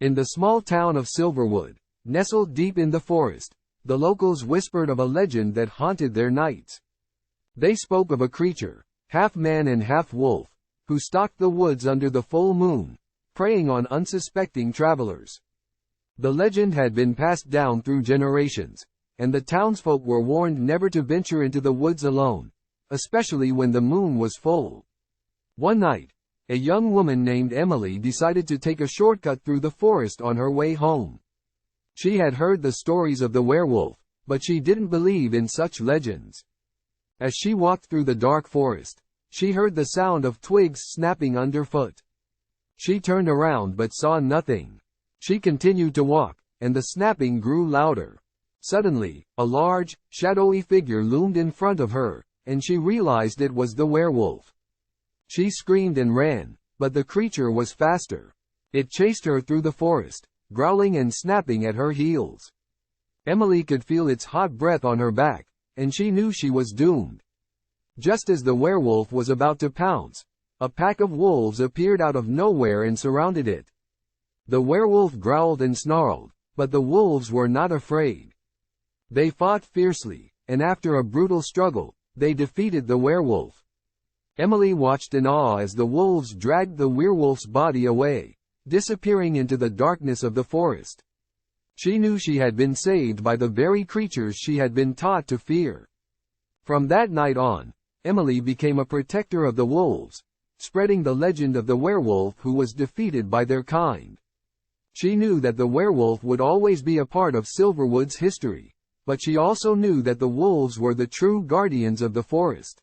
In the small town of Silverwood, nestled deep in the forest, the locals whispered of a legend that haunted their nights. They spoke of a creature, half man and half wolf, who stalked the woods under the full moon, preying on unsuspecting travelers. The legend had been passed down through generations, and the townsfolk were warned never to venture into the woods alone, especially when the moon was full. One night, a young woman named Emily decided to take a shortcut through the forest on her way home. She had heard the stories of the werewolf, but she didn't believe in such legends. As she walked through the dark forest, she heard the sound of twigs snapping underfoot. She turned around but saw nothing. She continued to walk, and the snapping grew louder. Suddenly, a large, shadowy figure loomed in front of her, and she realized it was the werewolf. She screamed and ran, but the creature was faster. It chased her through the forest, growling and snapping at her heels. Emily could feel its hot breath on her back, and she knew she was doomed. Just as the werewolf was about to pounce, a pack of wolves appeared out of nowhere and surrounded it. The werewolf growled and snarled, but the wolves were not afraid. They fought fiercely, and after a brutal struggle, they defeated the werewolf. Emily watched in awe as the wolves dragged the werewolf's body away, disappearing into the darkness of the forest. She knew she had been saved by the very creatures she had been taught to fear. From that night on, Emily became a protector of the wolves, spreading the legend of the werewolf who was defeated by their kind. She knew that the werewolf would always be a part of Silverwood's history, but she also knew that the wolves were the true guardians of the forest.